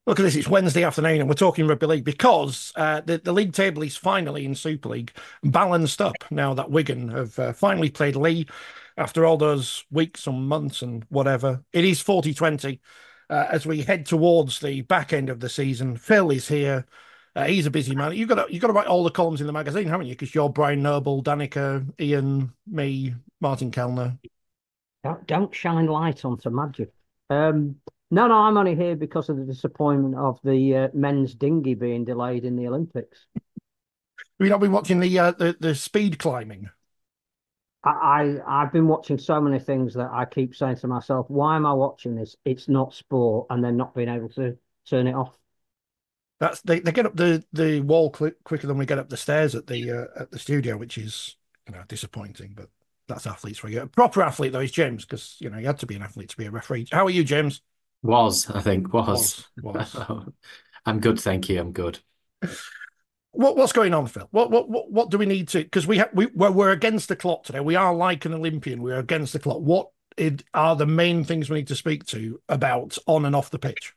Look at this, it's Wednesday afternoon and we're talking rugby league because the league table is finally in Super League balanced up now that Wigan have finally played Lee after all those weeks and months and whatever. It is 4020 as we head towards the back end of the season. Phil is here. He's a busy man. You've got to write all the columns in the magazine, haven't you? Because you're Brian Noble, Danica, Ian, me, Martin Kellner. Don't shine light onto magic. No, I'm only here because of the disappointment of the men's dinghy being delayed in the Olympics. We've not been watching the speed climbing. I've been watching so many things that I keep saying to myself, why am I watching this? It's not sport, and then not being able to turn it off. They get up the wall quicker than we get up the stairs at the studio, which is disappointing. But that's athletes for you. A proper athlete though is James, because you had to be an athlete to be a referee. How are you, James? I think, was. Was. I'm good, thank you. I'm good. What's going on, Phil? What do we need to? Because we're against the clock today. We are like an Olympian. We're against the clock. Are the main things we need to speak to about on and off the pitch?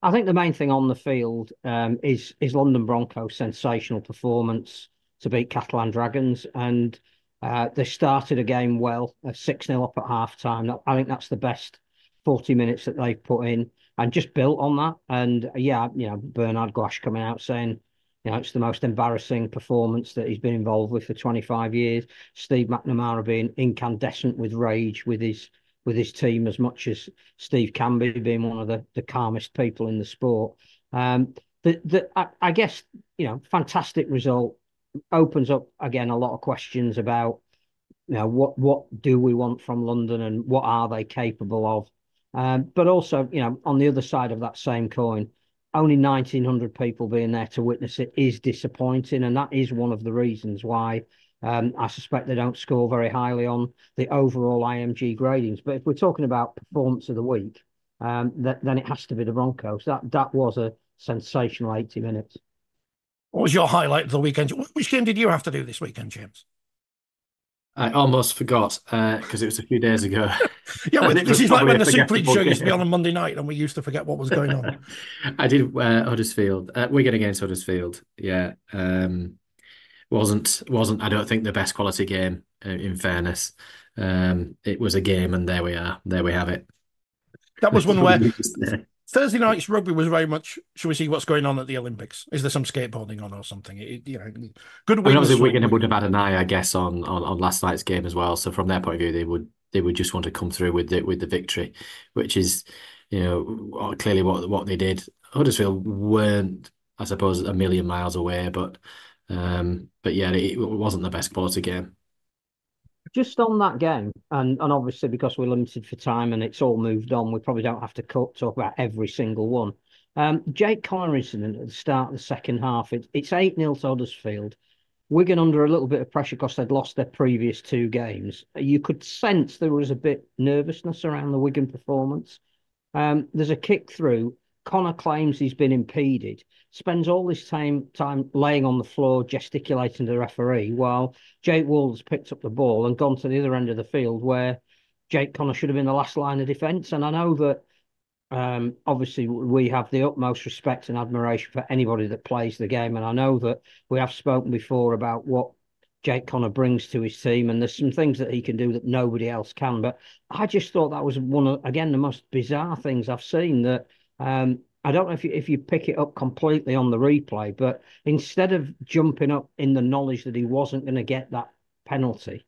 I think the main thing on the field is London Broncos' sensational performance to beat Catalan Dragons, and they started a game well, 6-0 up at half time. I think that's the best 40 minutes that they've put in, and just built on that. And yeah, Bernard Glash coming out saying, it's the most embarrassing performance that he's been involved with for 25 years. Steve McNamara being incandescent with rage with his team as much as Steve Canby being one of the calmest people in the sport. I guess, fantastic result opens up again a lot of questions about, what do we want from London and what are they capable of? But also, on the other side of that same coin, only 1,900 people being there to witness it is disappointing. And that is one of the reasons why I suspect they don't score very highly on the overall IMG gradings. But if we're talking about performance of the week, then it has to be the Broncos. That was a sensational 80 minutes. What was your highlight of the weekend? Which game did you have to do this weekend, James? I almost forgot because it was a few days ago. Yeah, well, And it this was is like probably when a the Super League forgettable show used to be on a game. Monday night and we used to forget what was going on. I did Huddersfield, Wigan against Huddersfield. Yeah, wasn't I don't think the best quality game. In fairness, it was a game, and there we are. There we have it. That was That's one all where you need to say. Thursday night's rugby was very much, should we see what's going on at the Olympics? Is there some skateboarding on or something? Good I mean, wins obviously for Wigan would Wigan. have had an eye, I guess, on last night's game as well. So from their point of view, they would just want to come through with the victory, which is, clearly what they did. Huddersfield weren't, I suppose, a million miles away, but yeah, it wasn't the best quality game. Just on that game, and obviously because we're limited for time and it's all moved on, we probably don't have to talk about every single one. Jake Connor incident at the start of the second half, it's 8-0 to Huddersfield. Wigan under a little bit of pressure because they'd lost their previous two games. You could sense there was a bit nervousness around the Wigan performance. There's a kick through. Connor claims he's been impeded, spends all this time laying on the floor gesticulating to the referee while Jake Woods picked up the ball and gone to the other end of the field where Jake Connor should have been the last line of defence. And I know that obviously we have the utmost respect and admiration for anybody that plays the game. And I know that we have spoken before about what Jake Connor brings to his team, and there's some things that he can do that nobody else can. But I just thought that was one of, again, the most bizarre things I've seen. That I don't know if you pick it up completely on the replay, but instead of jumping up in the knowledge that he wasn't going to get that penalty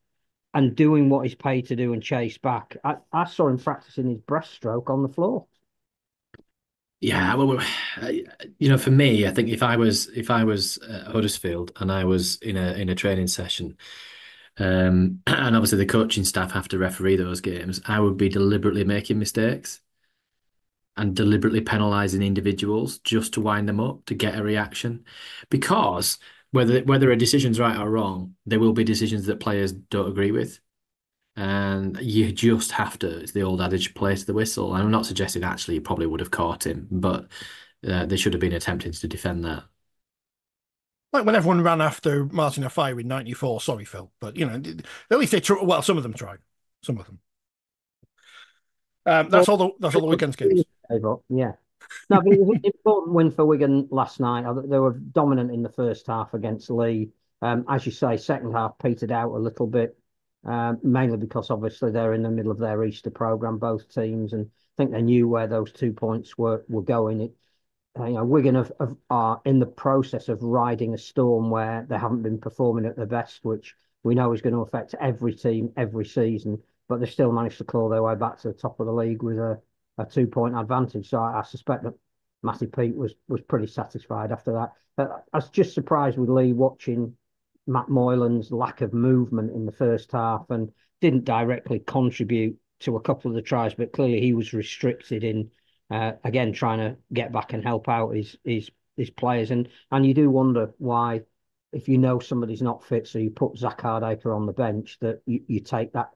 and doing what he's paid to do and chase back, I saw him practicing his breaststroke on the floor. Yeah, well, for me, I think if I was Huddersfield and I was in a training session, and obviously the coaching staff have to referee those games, I would be deliberately making mistakes and deliberately penalising individuals just to wind them up to get a reaction, because whether a decision's right or wrong, there will be decisions that players don't agree with. And you just have to, it's the old adage, play to the whistle. And I'm not suggesting actually you probably would have caught him, but they should have been attempting to defend that. Like when everyone ran after Martin Offiah in '94. Sorry, Phil, but at least they tried. Well, some of them tried. Some of them. Well, That's all the weekend's games. yeah. No, but it was an important win for Wigan last night. They were dominant in the first half against Lee. As you say, second half petered out a little bit, mainly because obviously they're in the middle of their Easter programme, both teams, and I think they knew where those 2 points were going. Wigan are in the process of riding a storm where they haven't been performing at their best, which we know is going to affect every team every season. But they've still managed to claw their way back to the top of the league with a 2 point advantage. So I suspect that Matty Pete was pretty satisfied after that. I was just surprised with Lee watching Matt Moylan's lack of movement in the first half and didn't directly contribute to a couple of the tries, but clearly he was restricted in again trying to get back and help out his players. And you do wonder why, if you know somebody's not fit, so you put Zach Hardacre on the bench, that you take that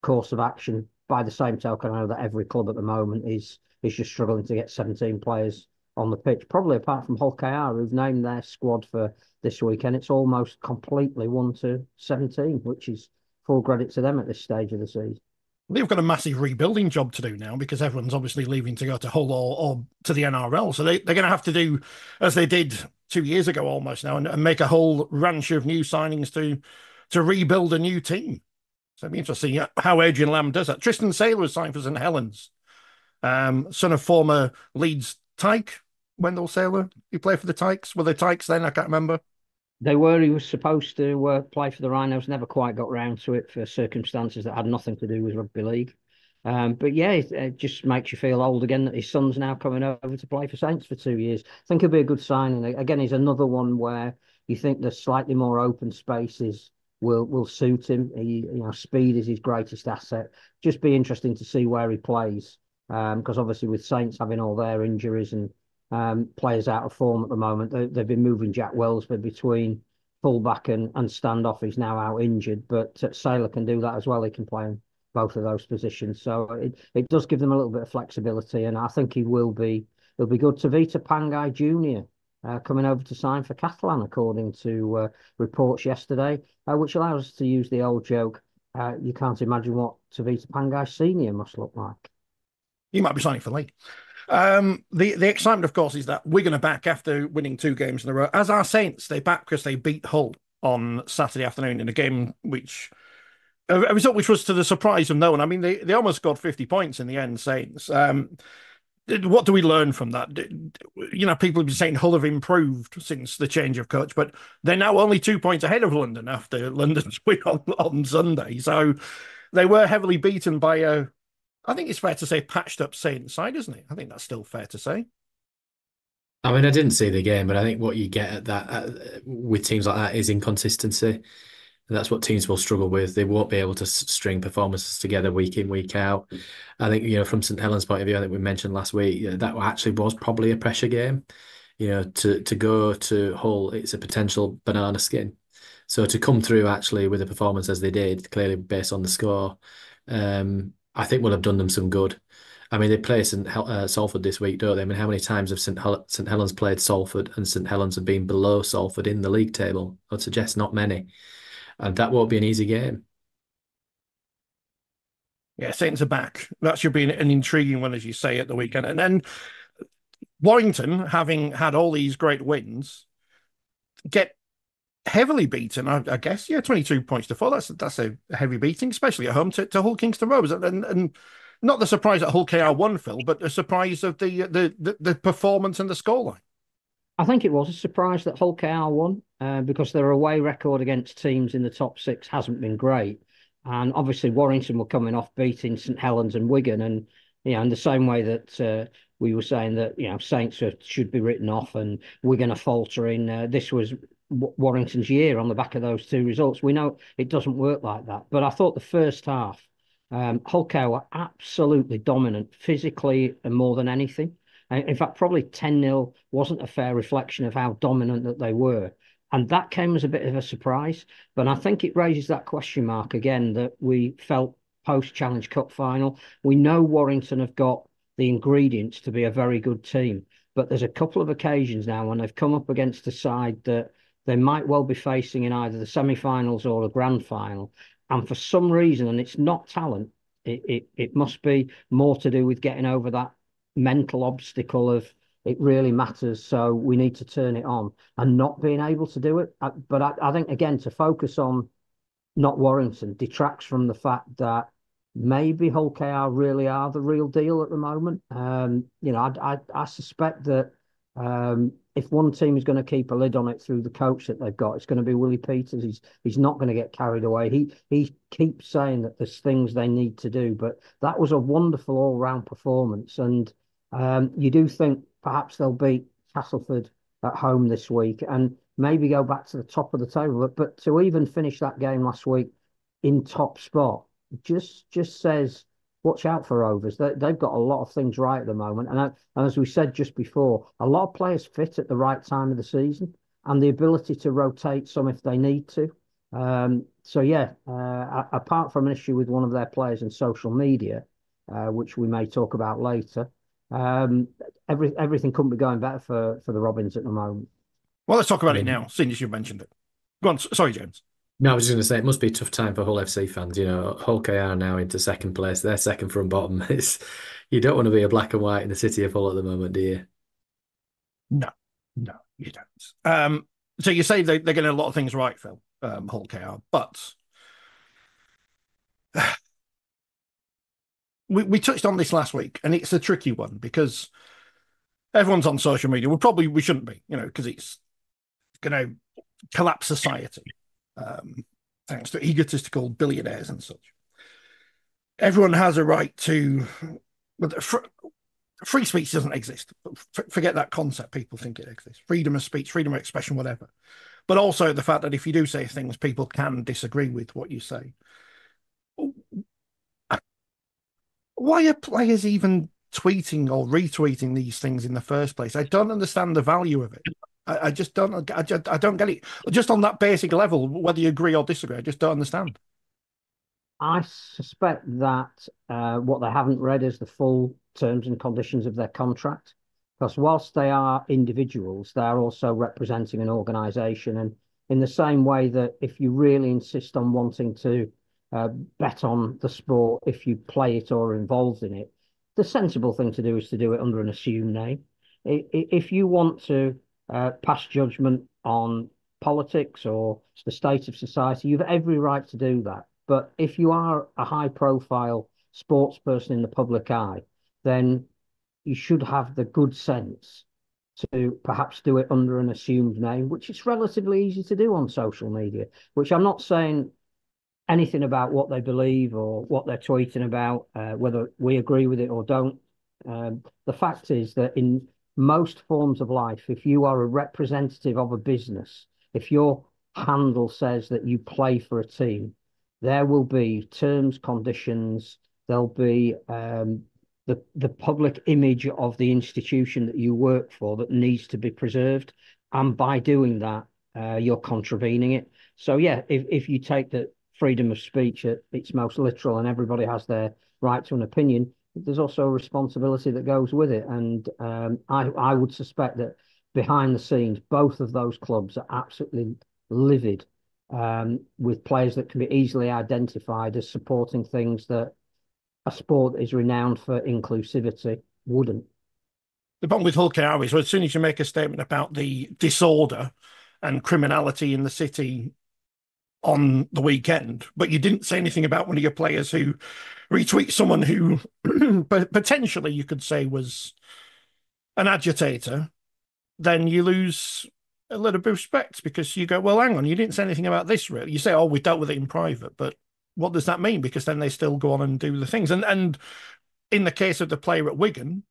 course of action. By the same token, I know that every club at the moment is just struggling to get 17 players on the pitch, probably apart from Hull KR, who've named their squad for this weekend. It's almost completely 1 to 17, which is full credit to them at this stage of the season. They've got a massive rebuilding job to do now because everyone's obviously leaving to go to Hull or to the NRL. So they're going to have to do as they did 2 years ago almost now and make a whole ranch of new signings to rebuild a new team. So it'll be interesting how Adrian Lamb does that. Tristan Saylor was signed for St Helens, son of former Leeds Tyke, Wendell Saylor. He played for the Tykes. Were they Tykes then? I can't remember. They were. He was supposed to play for the Rhinos, never quite got round to it for circumstances that had nothing to do with rugby league. But yeah, it just makes you feel old again that his son's now coming over to play for Saints for 2 years. I think it'll be a good signing. Again, he's another one where you think the slightly more open spaces will suit him. Speed is his greatest asset. Just be interesting to see where he plays. Because obviously with Saints having all their injuries and players out of form at the moment. They've been moving Jack Wellsby between fullback and standoff. He's now out injured, but Saylor can do that as well. He can play in both of those positions. So it does give them a little bit of flexibility, and I think he'll be good. Tavita Pangai Jr. Coming over to sign for Catalan, according to reports yesterday, which allows us to use the old joke. You can't imagine what Tavita Pangai Senior must look like. He might be signing for Lee. The excitement, of course, is that Wigan are back after winning 2 games in a row. As are Saints, they're back because they beat Hull on Saturday afternoon in a game which a result which was to the surprise of no one. I mean, they almost got 50 points in the end, Saints. What do we learn from that? People have been saying Hull have improved since the change of coach, but they're now only 2 points ahead of London after London's win on Sunday. So they were heavily beaten by I think it's fair to say patched up Saints side, isn't it? I think that's still fair to say. I mean, I didn't see the game, but I think what you get at that with teams like that is inconsistency. And that's what teams will struggle with. They won't be able to string performances together week in, week out. I think, from St Helens' point of view, I think we mentioned last week, that actually was probably a pressure game. To go to Hull, it's a potential banana skin. So to come through actually with a performance as they did, clearly based on the score, I think will have done them some good. I mean, they play Salford this week, don't they? I mean, how many times have St Helens played Salford and St Helens have been below Salford in the league table? I'd suggest not many. And that won't be an easy game. Yeah, Saints are back. That should be an intriguing one, as you say, at the weekend. And then Warrington, having had all these great wins, get heavily beaten, I guess. Yeah, 22 points to 4. That's a heavy beating, especially at home to Hull Kingston Rovers. And not the surprise that Hull KR won, Phil, but the surprise of the performance and the scoreline. I think it was a surprise that Hull KR won because their away record against teams in the top 6 hasn't been great. And obviously Warrington were coming off beating St Helens and Wigan. And, in the same way that we were saying that, Saints should be written off and Wigan are faltering, this was Warrington's year on the back of those 2 results. We know it doesn't work like that. But I thought the first half, Hull KR were absolutely dominant physically and more than anything. In fact, probably 10-0 wasn't a fair reflection of how dominant that they were. And that came as a bit of a surprise. But I think it raises that question mark again that we felt post-Challenge Cup final. We know Warrington have got the ingredients to be a very good team. But there's a couple of occasions now when they've come up against a side that they might well be facing in either the semi-finals or the grand final. And for some reason, and it's not talent, it must be more to do with getting over that mental obstacle of It really matters. So we need to turn it on, and not being able to do it. But I think, again, to focus on not Warrington detracts from the fact that maybe Hull KR really are the real deal at the moment. I suspect that if one team is going to keep a lid on it through the coach that they've got, it's going to be Willie Peters. He's not going to get carried away. He keeps saying that there's things they need to do, but that was a wonderful all round performance, and you do think perhaps they'll beat Castleford at home this week and maybe go back to the top of the table. But to even finish that game last week in top spot just says watch out for Rovers. They've got a lot of things right at the moment, and as we said just before, a lot of players fit at the right time of the season and the ability to rotate some if they need to. So yeah, apart from an issue with one of their players in social media, which we may talk about later, everything couldn't be going better for the Robins at the moment. Well, let's talk I about it mean, now, seeing as you've mentioned it. Go on. Sorry, James. no, I was just going to say it must be a tough time for Hull FC fans. You know, Hull KR now into second place. They're second from bottom. It's you don't want to be a black and white in the city of Hull at the moment, do you? No, no, you don't. So you say they're getting a lot of things right, Phil, Hull KR, but we touched on this last week, and it's a tricky one because everyone's on social media. We shouldn't be, because it's going to collapse society, thanks to egotistical billionaires and such. Everyone has a right to, but free speech doesn't exist. Forget that concept. People think it exists. Freedom of speech, freedom of expression, whatever. But also the fact that if you do say things, people can disagree with what you say. Why are players even tweeting or retweeting these things in the first place? I don't understand the value of it. I just don't. I don't get it. Just on that basic level, whether you agree or disagree, I just don't understand. I suspect that what they haven't read is the full terms and conditions of their contract. Because whilst they are individuals, they are also representing an organisation. And in the same way that if you really insist on wanting to bet on the sport, if you play it or are involved in it, the sensible thing to do is to do it under an assumed name. If you want to pass judgment on politics or the state of society, you've every right to do that. But if you are a high profile sports person in the public eye, then you should have the good sense to perhaps do it under an assumed name, which is relatively easy to do on social media, which I'm not saying anything about what they believe or what they're tweeting about, whether we agree with it or don't. The fact is that in most forms of life, if you are a representative of a business, if your handle says that you play for a team, there will be terms, conditions, there'll be the public image of the institution that you work for that needs to be preserved. And by doing that, you're contravening it. So yeah, if you take the freedom of speech at its most literal and everybody has their right to an opinion, there's also a responsibility that goes with it. And I would suspect that behind the scenes, both of those clubs are absolutely livid with players that can be easily identified as supporting things that a sport that is renowned for inclusivity wouldn't. The problem with Hull KR is, as soon as you make a statement about the disorder and criminality in the city on the weekend, but you didn't say anything about one of your players who retweet someone who potentially you could say was an agitator, then you lose a little bit of respect because you go, well, hang on, you didn't say anything about this, really. You say, oh, we dealt with it in private, but what does that mean? Because then they still go on and do the things. And in the case of the player at Wigan,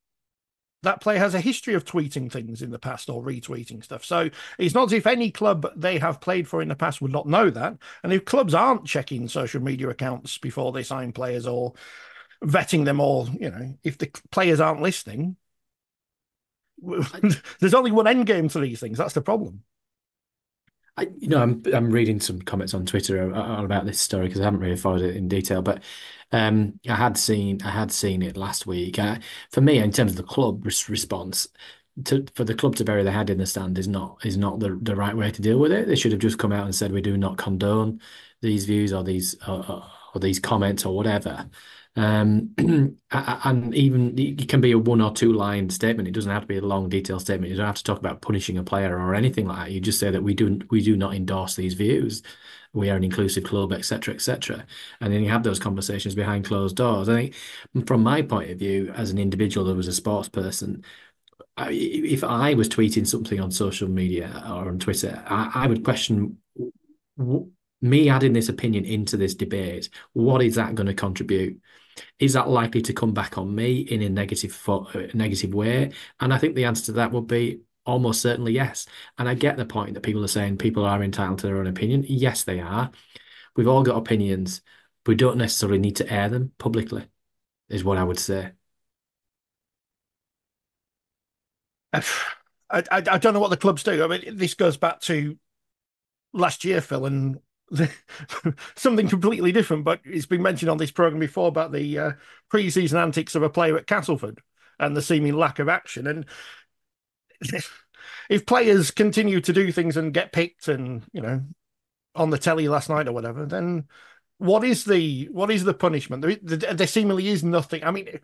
that player has a history of tweeting things in the past or retweeting stuff. So it's not as if any club they have played for in the past would not know that. And if clubs aren't checking social media accounts before they sign players or vetting them, or, if the players aren't listening, there's only one end game to these things. That's the problem. I'm reading some comments on Twitter about this story because I haven't really followed it in detail, but I had seen it last week. For me, in terms of the club response, for the club to bury their head in the stand is not the right way to deal with it. They should have just come out and said we do not condone these views or these comments or whatever. And even it can be a 1 or 2 line statement. It doesn't have to be a long, detailed statement. You don't have to talk about punishing a player or anything like that. You just say that we do not endorse these views. We are an inclusive club, etc., etc. And then you have those conversations behind closed doors. I think, from my point of view, as an individual that was a sports person, if I was tweeting something on social media or on Twitter, I would question me adding this opinion into this debate. What is that going to contribute? Is that likely to come back on me in a negative way? And I think the answer to that would be almost certainly yes. And I get the point that people are saying people are entitled to their own opinion. Yes, they are. We've all got opinions. We don't necessarily need to air them publicly, is what I would say. I don't know what the clubs do. I mean, this goes back to last year, Phil, and something completely different. But it's been mentioned on this program before about the pre-season antics of a player at Castleford and the seeming lack of action. And if players continue to do things and get picked, and on the telly last night or whatever, then what is the punishment? There seemingly is nothing. I mean,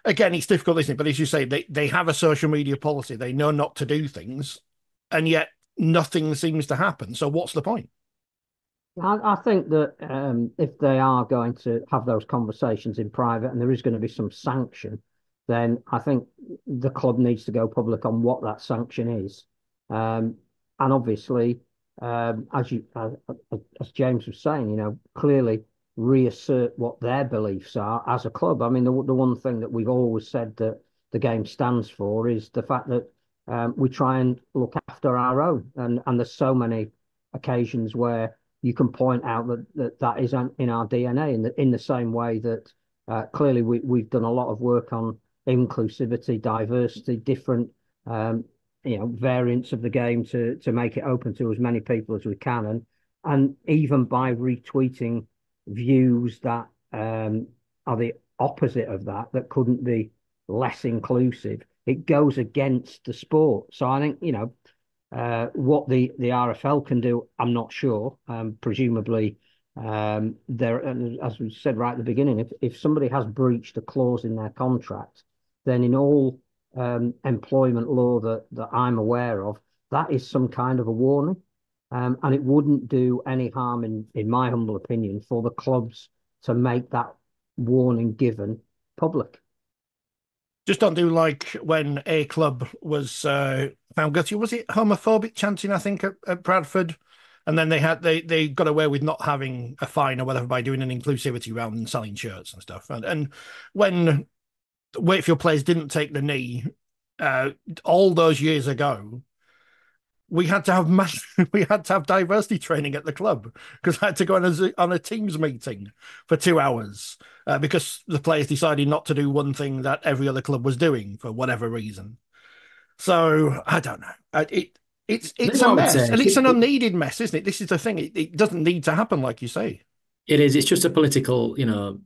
again, it's difficult, isn't it? But as you say, they have a social media policy. They know not to do things, and yet nothing seems to happen. So what's the point? I think that if they are going to have those conversations in private and there is going to be some sanction, then I think the club needs to go public on what that sanction is. And obviously, as James was saying, clearly reassert what their beliefs are as a club. I mean, the one thing that we've always said that the game stands for is the fact that we try and look after our own, and there's so many occasions where you can point out that is in our DNA, in the same way that clearly we've done a lot of work on inclusivity, diversity, different variants of the game to make it open to as many people as we can, and even by retweeting views that are the opposite of that couldn't be less inclusive. It goes against the sport. So I think what the RFL can do, I'm not sure. Presumably, there, as we said right at the beginning, if somebody has breached a clause in their contract, then in all employment law that I'm aware of, that is some kind of a warning. And it wouldn't do any harm, in my humble opinion, for the clubs to make that warning given public. Just don't do like when a club was found guilty. Was it homophobic chanting? I think at Bradford, and then they got away with not having a fine or whatever by doing an inclusivity round and selling shirts and stuff. And when Wakefield players didn't take the knee all those years ago, we had to have we had to have diversity training at the club because I had to go on a Teams meeting for 2 hours because the players decided not to do one thing that every other club was doing for whatever reason. So I don't know. It's a I would mess, say and it's an unneeded mess, isn't it? This is the thing. It doesn't need to happen, like you say. it is. It's just a political,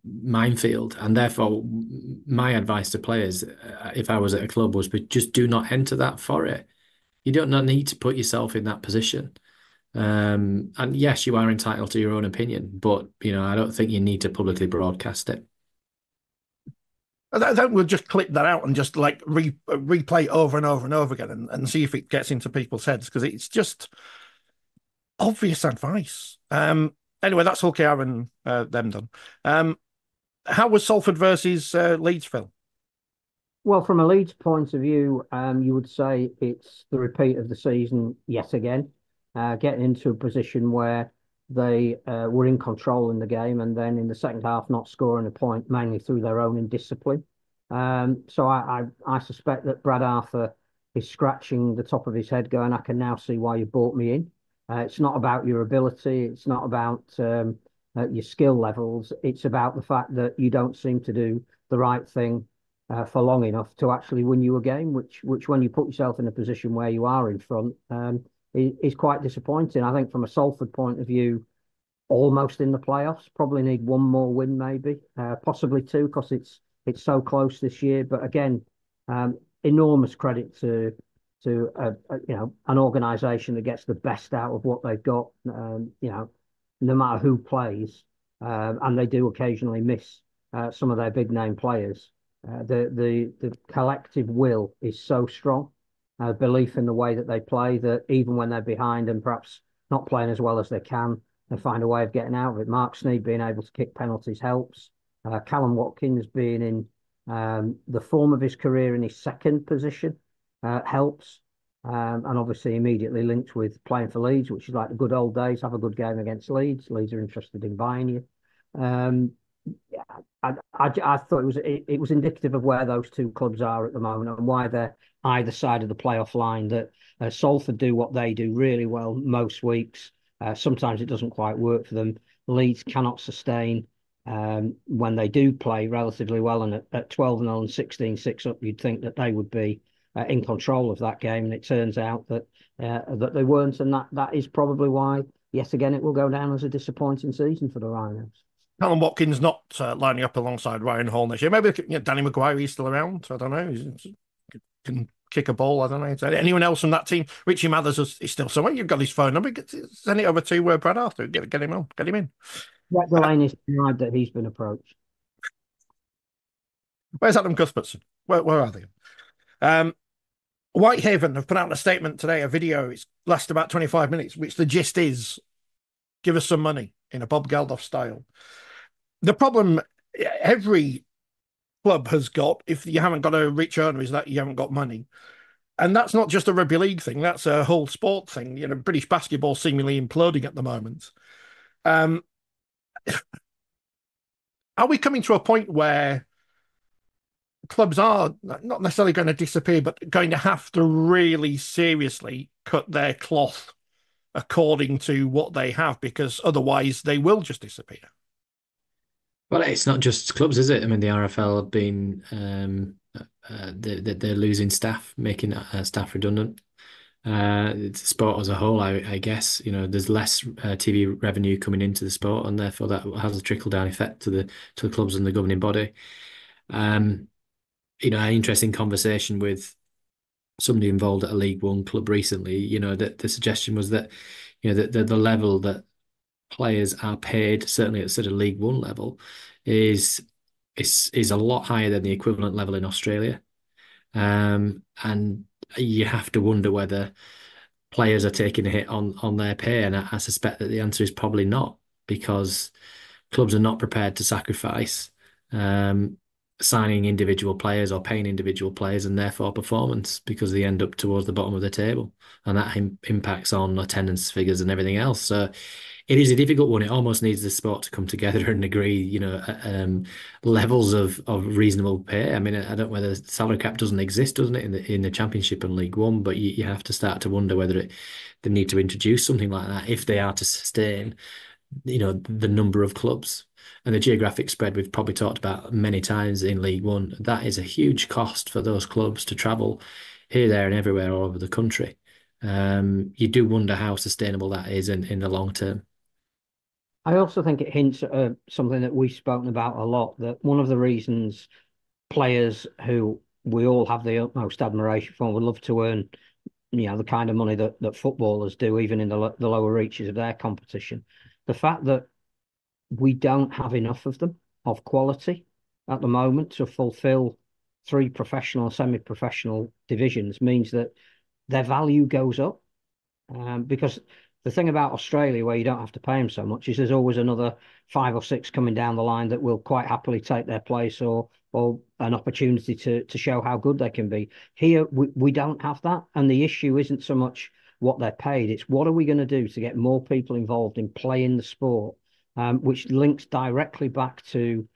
minefield, and therefore, my advice to players, if I was at a club, was but just do not enter that for it. You don't not need to put yourself in that position. And yes, you are entitled to your own opinion, but I don't think you need to publicly broadcast it. I think we'll just clip that out and just like replay it over and over and over again and see if it gets into people's heads because it's just obvious advice. Anyway, that's Hull KR and them done. How was Salford versus Leeds, Phil? Well, from a Leeds point of view, you would say it's the repeat of the season yet again, getting into a position where they were in control in the game and then in the second half not scoring a point, mainly through their own indiscipline. So I suspect that Brad Arthur is scratching the top of his head going, I can now see why you brought me in. It's not about your ability. It's not about your skill levels. It's about the fact that you don't seem to do the right thing for long enough to actually win you a game, which when you put yourself in a position where you are in front, is quite disappointing. I think from a Salford point of view, almost in the playoffs, probably need one more win, maybe, possibly two, because it's so close this year. But again, enormous credit to an organisation that gets the best out of what they've got. No matter who plays, and they do occasionally miss some of their big name players. The collective will is so strong, belief in the way that they play, that even when they're behind and perhaps not playing as well as they can, they find a way of getting out of it. Mark Sneyd being able to kick penalties helps. Callum Watkins being in the form of his career in his second position helps. And obviously immediately linked with playing for Leeds, which is like the good old days. Have a good game against Leeds. Leeds are interested in buying you. Yeah, I thought it was indicative of where those two clubs are at the moment and why they're either side of the playoff line. That Salford do what they do really well most weeks. Sometimes it doesn't quite work for them. Leeds cannot sustain when they do play relatively well, and at 12-0 and 16-6 up, you'd think that they would be in control of that game, and it turns out that that they weren't, and that is probably why yet again it will go down as a disappointing season for the Rhinos. Callum Watkins not lining up alongside Ryan Hall next year. Maybe Danny Maguire is still around. I don't know. He can kick a ball. I don't know. Is there anyone else from that team? Richie Mathers is still somewhere. You've got his phone number. Send it over to Brad Arthur. Get him on. Get him in. Brett Delaney's denied that he's been approached. Where's Adam Cuthbertson? Where are they? Whitehaven have put out a statement today, a video. It's lasts about 25 minutes, which the gist is, give us some money in a Bob Geldof style. The problem every club has got, if you haven't got a rich owner, is that you haven't got money. And that's not just a rugby league thing. That's a whole sport thing. British basketball seemingly imploding at the moment. Are we coming to a point where clubs are not necessarily going to disappear, but going to have to really seriously cut their cloth according to what they have, because otherwise they will just disappear? Well, it's not just clubs, is it? I mean, the RFL have been they're losing staff, making staff redundant. It's sport as a whole, I guess. There's less TV revenue coming into the sport, and therefore that has a trickle down effect to the clubs and the governing body. An interesting conversation with somebody involved at a League One club recently. That the suggestion was that the level that players are paid, certainly at sort of League One level, is a lot higher than the equivalent level in Australia. And you have to wonder whether players are taking a hit on their pay, and I suspect that the answer is probably not, because clubs are not prepared to sacrifice signing individual players or paying individual players, and therefore performance, because they end up towards the bottom of the table, and that impacts on attendance figures and everything else. So it is a difficult one. It almost needs the sport to come together and agree, levels of reasonable pay. I mean, I don't know whether salary cap doesn't exist, doesn't it, in the Championship and League One, but you have to start to wonder whether they need to introduce something like that if they are to sustain, the number of clubs. And the geographic spread we've probably talked about many times in League One. That is a huge cost for those clubs to travel here, there, and everywhere all over the country. You do wonder how sustainable that is in the long term. I also think it hints at something that we've spoken about a lot, that one of the reasons players who we all have the utmost admiration for would love to earn, the kind of money that footballers do, even in the lower reaches of their competition. The fact that we don't have enough of them of quality at the moment to fulfill 3 professional and semi-professional divisions means that their value goes up. Because the thing about Australia, where you don't have to pay them so much, is there's always another 5 or 6 coming down the line that will quite happily take their place, or an opportunity to show how good they can be. Here, we don't have that. And the issue isn't so much what they're paid, it's what are we going to do to get more people involved in playing the sport, which links directly back to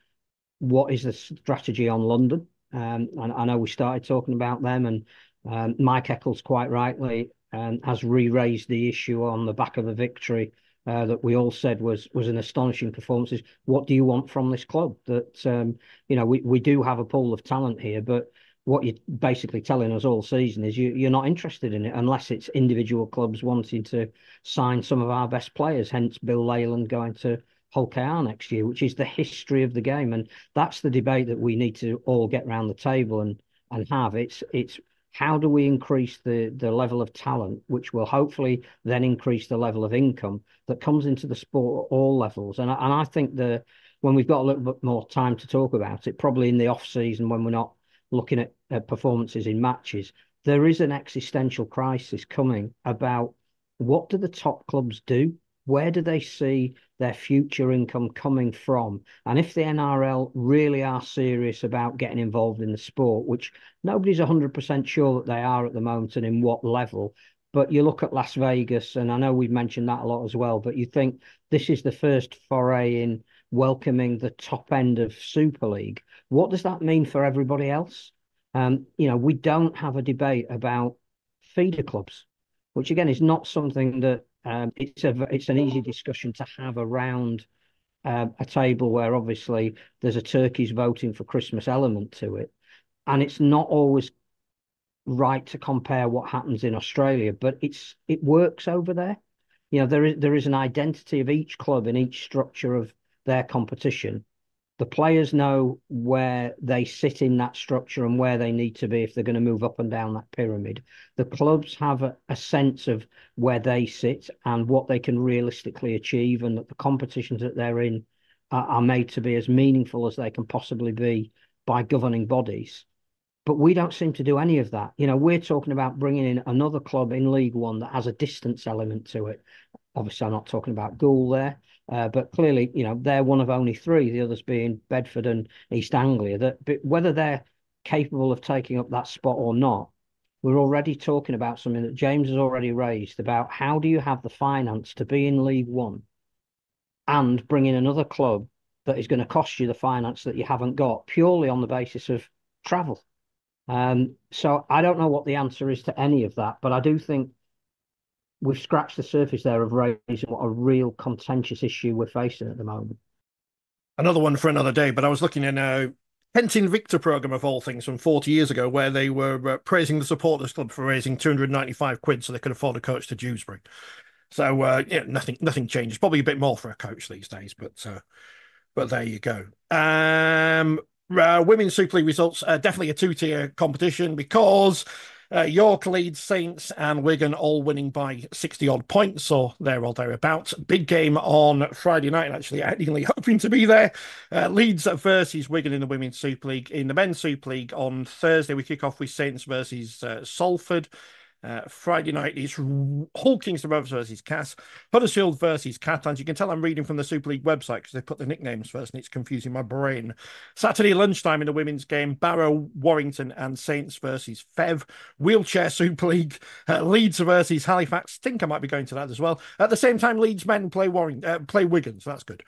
what is the strategy on London. And I know we started talking about them, and Mike Eccles quite rightly has re-raised the issue on the back of a victory that we all said was an astonishing performance. Is what do you want from this club? That we do have a pool of talent here, but what you're basically telling us all season is you're not interested in it unless it's individual clubs wanting to sign some of our best players. Hence, Bill Leyland going to Hull KR next year, which is the history of the game, and that's the debate that we need to all get around the table and have. It's how do we increase the level of talent, which will hopefully then increase the level of income that comes into the sport at all levels. And I think the when we've got a little bit more time to talk about it, probably in the off season when we're not looking at performances in matches, there is an existential crisis coming about what do the top clubs do? Where do they see their future income coming from? And if the NRL really are serious about getting involved in the sport, which nobody's 100% sure that they are at the moment and in what level, but you look at Las Vegas, and I know we've mentioned that a lot as well, but you think this is the first foray in welcoming the top end of Super League. What does that mean for everybody else? We don't have a debate about feeder clubs, which again is not something that it's an easy discussion to have around a table where obviously there's a turkey's voting for Christmas element to it, and it's not always right to compare what happens in Australia, but it works over there. There is an identity of each club in each structure of their competition. The players know where they sit in that structure and where they need to be if they're going to move up and down that pyramid. The clubs have a sense of where they sit and what they can realistically achieve, and that the competitions that they're in are made to be as meaningful as they can possibly be by governing bodies. But we don't seem to do any of that. We're talking about bringing in another club in League One that has a distance element to it. Obviously, I'm not talking about Gould there, but clearly, they're one of only three, the others being Bedford and East Anglia, that whether they're capable of taking up that spot or not, we're already talking about something that James has already raised about how do you have the finance to be in League One and bring in another club that is going to cost you the finance that you haven't got purely on the basis of travel. So I don't know what the answer is to any of that, but I do think we've scratched the surface there of raising what a real contentious issue we're facing at the moment. Another one for another day, but I was looking in a Kent Invicta programme of all things from 40 years ago where they were praising the supporters club for raising 295 quid so they could afford a coach to Dewsbury. So nothing changes. Probably a bit more for a coach these days, but there you go. Women's Super League results are definitely a two-tier competition because York, Leeds, Saints and Wigan all winning by 60-odd points, or there or thereabouts. Big game on Friday night, actually, ideally hoping to be there. Leeds versus Wigan in the Women's Super League. In the Men's Super League on Thursday, we kick off with Saints versus Salford. Friday night is Hull Kingston Rovers versus Cass, Huddersfield versus Catalans. You can tell I'm reading from the Super League website because they put the nicknames first and it's confusing my brain. Saturday lunchtime in the women's game, Barrow, Warrington and Saints versus Fev. Wheelchair Super League, Leeds versus Halifax. Think I might be going to that as well. At the same time, Leeds men play Wigan, so that's good.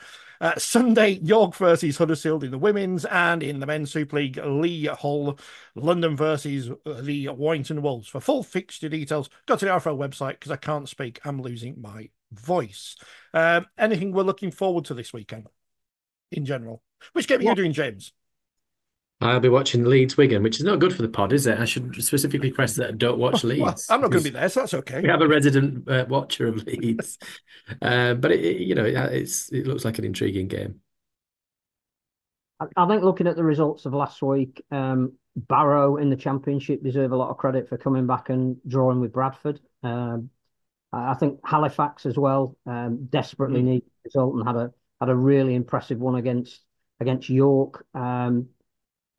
Sunday, York versus Huddersfield in the women's, and in the men's Super League, Lee Hull, London versus the Warrington Wolves. For full fixture details, go to the RFL website because I can't speak. I'm losing my voice. Anything we're looking forward to this weekend in general? Which game are you doing, James? I'll be watching Leeds Wigan, which is not good for the pod, is it? I should specifically press that I don't watch Leeds. Well, I'm not going to be there, so that's okay. We have a resident watcher of Leeds, but it looks like an intriguing game. I think looking at the results of last week, Barrow in the Championship deserve a lot of credit for coming back and drawing with Bradford. I think Halifax as well desperately need a result and had a really impressive one against York.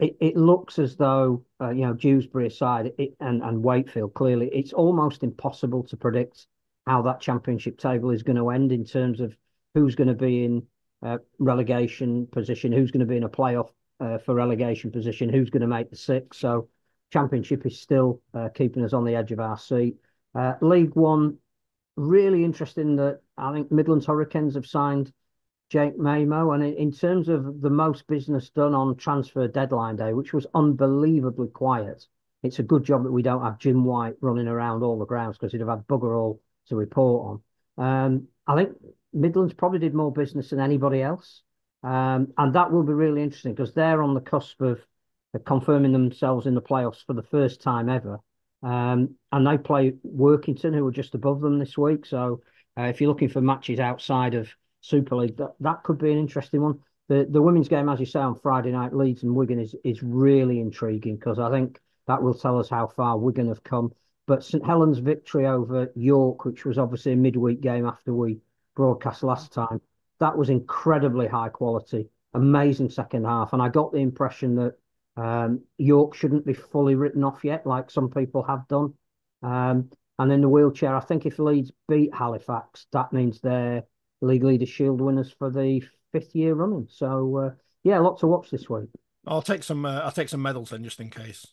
It looks as though Dewsbury aside and Wakefield, clearly it's almost impossible to predict how that championship table is going to end in terms of who's going to be in relegation position, who's going to be in a playoff for relegation position, who's going to make the six. So championship is still keeping us on the edge of our seat. League One, really interesting that I think Midlands Hurricanes have signed Jake Mamo, and in terms of the most business done on transfer deadline day, which was unbelievably quiet, it's a good job that we don't have Jim White running around all the grounds because he'd have had bugger all to report on. I think Midlands probably did more business than anybody else, and that will be really interesting because they're on the cusp of confirming themselves in the playoffs for the first time ever. And they play Workington, who are just above them this week. So if you're looking for matches outside of Super League, that could be an interesting one. The women's game, as you say, on Friday night, Leeds and Wigan is really intriguing because I think that will tell us how far Wigan have come. But St Helens' victory over York, which was obviously a midweek game after we broadcast last time, that was incredibly high quality. amazing second half. And I got the impression that York shouldn't be fully written off yet, like some people have done. And in the wheelchair, I think if Leeds beat Halifax, that means they're League Leaders Shield winners for the 5th year running. So yeah, a lot to watch this week. I'll take some. I'll take some medals then, just in case.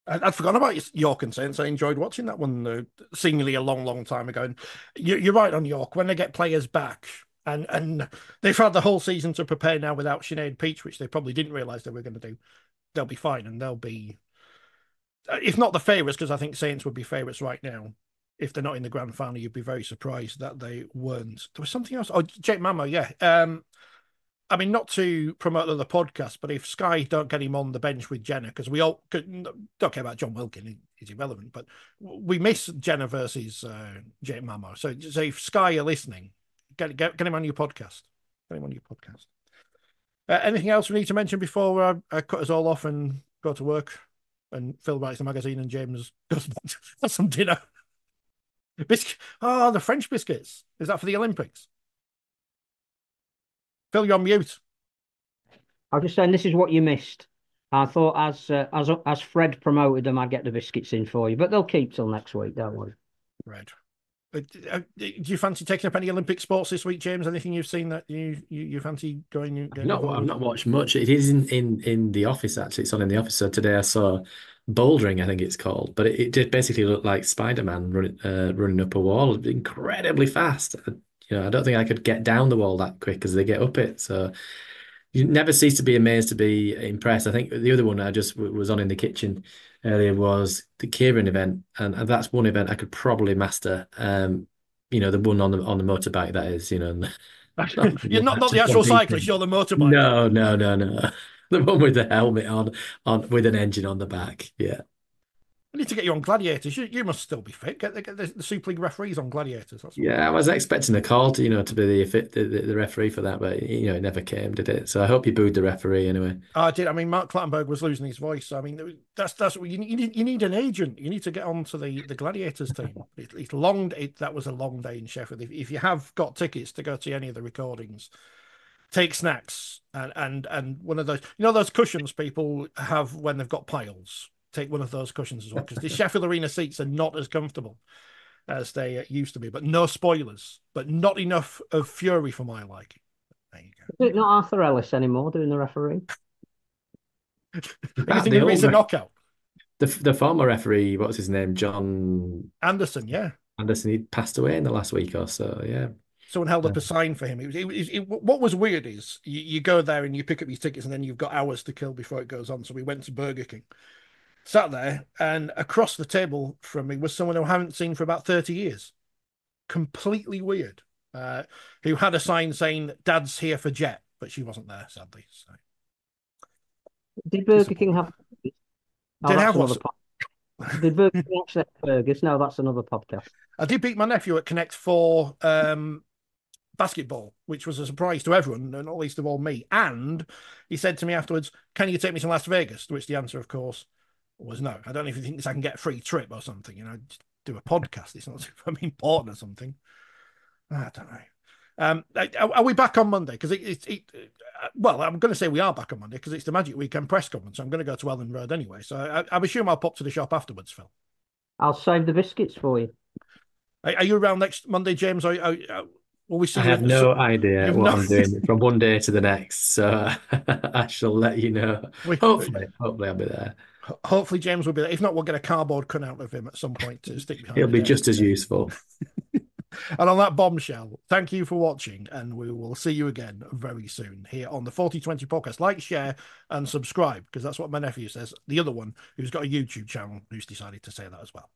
I'd forgotten about York and Saints. I enjoyed watching that one, seemingly a long, long time ago. And you're right on York. When they get players back, and they've had the whole season to prepare now without Sinead Peach, which they probably didn't realise they were going to do. They'll be fine, and they'll be, if not the favourites, because I think Saints would be favourites right now. If they're not in the grand final, you'd be very surprised that they weren't. There was something else. Oh, Jake Mamo, yeah. I mean, not to promote another podcast, but if Sky don't get him on the bench with Jenna, because we all don't care about John Wilkin, he's irrelevant, but we miss Jenna versus Jake Mamo. So if Sky are listening, get him on your podcast. Get him on your podcast. Anything else we need to mention before I cut us all off and go to work and Phil writes the magazine and James goes have some dinner? Oh, the French biscuits. Is that for the Olympics? Phil, you're on mute. I was just saying this is what you missed. I thought as Fred promoted them, I'd get the biscuits in for you, but they'll keep till next week, don't worry. Fred. Do you fancy taking up any Olympic sports this week, James? Anything you've seen that you fancy going? I've not watched much. It is in the office actually. It's on in the office. So today I saw bouldering, I think it's called, but it did basically look like Spider-Man running up a wall incredibly fast. I don't think I could get down the wall that quick as they get up it. So you never cease to be amazed, to be impressed. I think the other one I just was on in the kitchen earlier was the Kieran event, and that's one event I could probably master. The one on the motorbike, that is, You're not the actual cyclist, you're the motorbike. No. The one with the helmet on with an engine on the back. Yeah. I need to get you on Gladiators. You must still be fit. Get the Super League referees on Gladiators. I was expecting a call to be the referee for that, but it never came, did it? So I hope you booed the referee anyway. I did. I mean, Mark Clattenburg was losing his voice. So, I mean, that's what you need an agent. You need to get on to the Gladiators team. It's long. That was a long day in Sheffield. If you have got tickets to go to any of the recordings, take snacks and one of those. Those cushions people have when they've got piles. Take one of those cushions as well, because the Sheffield Arena seats are not as comfortable as they used to be. But no spoilers, but not enough of fury for my liking. There you go. Is it not Arthur Ellis anymore doing the referee? You think it's a knockout? The former referee, what's his name? John Anderson, yeah. Anderson, he passed away in the last week or so, yeah. Someone held up a sign for him. What was weird is you go there and you pick up your tickets and then you've got hours to kill before it goes on. So we went to Burger King. Sat there, and across the table from me was someone who I haven't seen for about 30 years. Completely weird. Who had a sign saying, "Dad's here for Jet," but she wasn't there, sadly. So. Did Burger King have... Did have one? Did Burger King actually have burgers? No, that's another podcast. I did beat my nephew at Connect 4 basketball, which was a surprise to everyone, and not least of all me. And he said to me afterwards, "Can you take me to Las Vegas?" To which the answer, of course, was no. I don't know if he thinks I can get a free trip or something. Just do a podcast. It's not super important or something. I don't know. Are we back on Monday? Because well, I'm going to say we are back on Monday because it's the Magic Weekend press conference. So I'm going to go to Ellen Road anyway. So I assume I'll pop to the shop afterwards, Phil. I'll save the biscuits for you. Are you around next Monday, James? Will we see? I have no idea what I'm doing from one day to the next, so I shall let you know. Hopefully I'll be there. Hopefully James will be there. If not, we'll get a cardboard cutout of him at some point to stick behind. He'll be just as useful. And on that bombshell, thank you for watching, and we will see you again very soon here on the 4020 podcast. Like, share, and subscribe, because that's what my nephew says. The other one, who's got a YouTube channel, who's decided to say that as well.